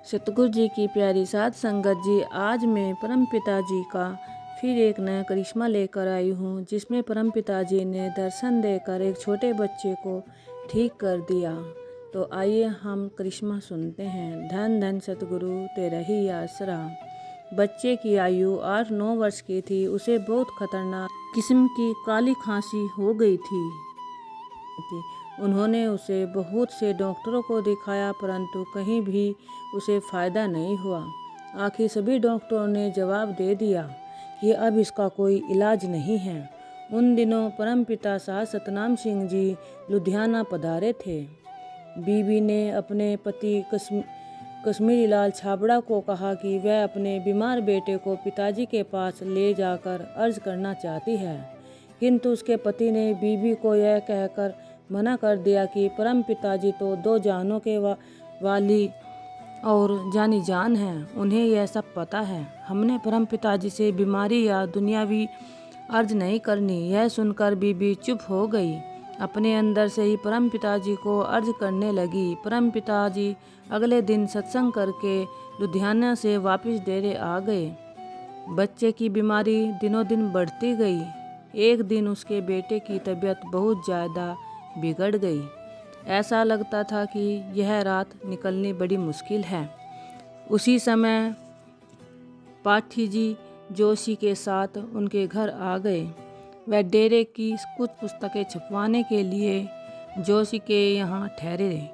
सतगुरु जी की प्यारी साध संगत जी, आज मैं परम पिताजी का फिर एक नया करिश्मा लेकर आई हूँ, जिसमें परम पिताजी ने दर्शन देकर एक छोटे बच्चे को ठीक कर दिया। तो आइए हम करिश्मा सुनते हैं। धन धन सतगुरु तेरा ही आसरा। बच्चे की आयु 8-9 वर्ष की थी। उसे बहुत खतरनाक किस्म की काली खांसी हो गई थी। उन्होंने उसे बहुत से डॉक्टरों को दिखाया, परंतु कहीं भी उसे फ़ायदा नहीं हुआ। आखिर सभी डॉक्टरों ने जवाब दे दिया कि अब इसका कोई इलाज नहीं है। उन दिनों परमपिता साहब सतनाम सिंह जी लुधियाना पधारे थे। बीबी ने अपने पति कश्मीरी लाल छाबड़ा को कहा कि वह अपने बीमार बेटे को पिताजी के पास ले जाकर अर्ज करना चाहती है, किंतु उसके पति ने बीबी को यह कहकर मना कर दिया कि परम पिताजी तो 2 जहानों के वाली और जानी जान हैं, उन्हें यह सब पता है। हमने परम पिताजी से बीमारी या दुनियावी अर्ज नहीं करनी। यह सुनकर बीबी चुप हो गई। अपने अंदर से ही परम पिताजी को अर्ज करने लगी। परम पिताजी अगले दिन सत्संग करके लुधियाना से वापस डेरे आ गए। बच्चे की बीमारी दिनों दिन बढ़ती गई। एक दिन उसके बेटे की तबीयत बहुत ज़्यादा बिगड़ गई। ऐसा लगता था कि यह रात निकलनी बड़ी मुश्किल है। उसी समय पाठी जी जोशी के साथ उनके घर आ गए। वह डेरे की कुछ पुस्तकें छपवाने के लिए जोशी के यहाँ ठहरे।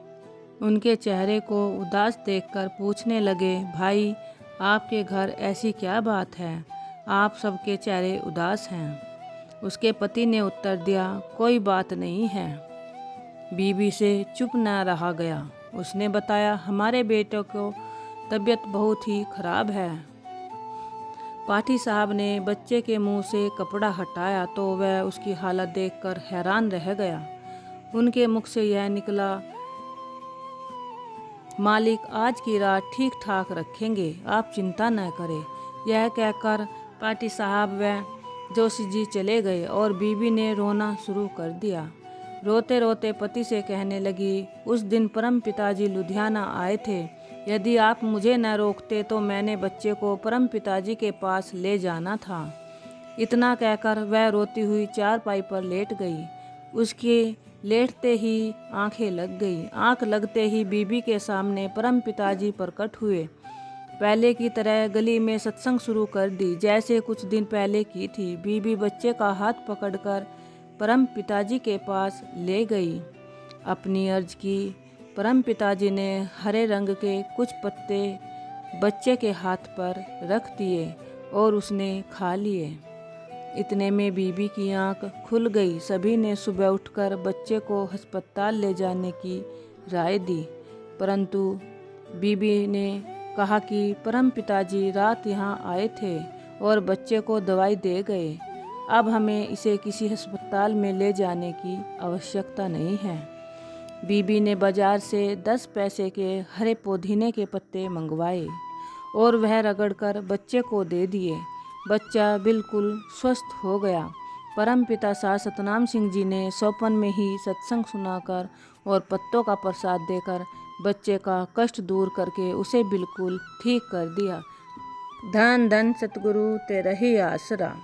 उनके चेहरे को उदास देखकर पूछने लगे, भाई आपके घर ऐसी क्या बात है, आप सबके चेहरे उदास हैं। उसके पति ने उत्तर दिया, कोई बात नहीं है। बीबी से चुप न रहा गया। उसने बताया, हमारे बेटे को तबीयत बहुत ही खराब है। पाठी साहब ने बच्चे के मुंह से कपड़ा हटाया तो वह उसकी हालत देखकर हैरान रह गया। उनके मुख से यह निकला, मालिक आज की रात ठीक ठाक रखेंगे, आप चिंता न करें। यह कहकर पाठी साहब व जोशी जी चले गए और बीबी ने रोना शुरू कर दिया। रोते रोते पति से कहने लगी, उस दिन परम पिताजी लुधियाना आए थे। यदि आप मुझे न रोकते तो मैंने बच्चे को परम पिताजी के पास ले जाना था। इतना कहकर वह रोती हुई चारपाई पर लेट गई। उसके लेटते ही आंखें लग गई। आंख लगते ही बीबी के सामने परम पिताजी प्रकट हुए। पहले की तरह गली में सत्संग शुरू कर दी, जैसे कुछ दिन पहले की थी। बीबी बच्चे का हाथ पकड़कर परम पिताजी के पास ले गई। अपनी अर्ज की। परम पिताजी ने हरे रंग के कुछ पत्ते बच्चे के हाथ पर रख दिए और उसने खा लिए। इतने में बीबी की आंख खुल गई। सभी ने सुबह उठकर बच्चे को अस्पताल ले जाने की राय दी, परंतु बीबी ने कहा कि परम पिताजी रात यहाँ आए थे और बच्चे को दवाई दे गए। अब हमें इसे किसी अस्पताल में ले जाने की आवश्यकता नहीं है। बीबी ने बाजार से 10 पैसे के हरे पुदीने के पत्ते मंगवाए और वह रगड़कर बच्चे को दे दिए। बच्चा बिल्कुल स्वस्थ हो गया। परम पिता साहब सतनाम सिंह जी ने सौपन में ही सत्संग सुनाकर और पत्तों का प्रसाद देकर बच्चे का कष्ट दूर करके उसे बिल्कुल ठीक कर दिया। धन धन सतगुरु तेरा ही आसरा।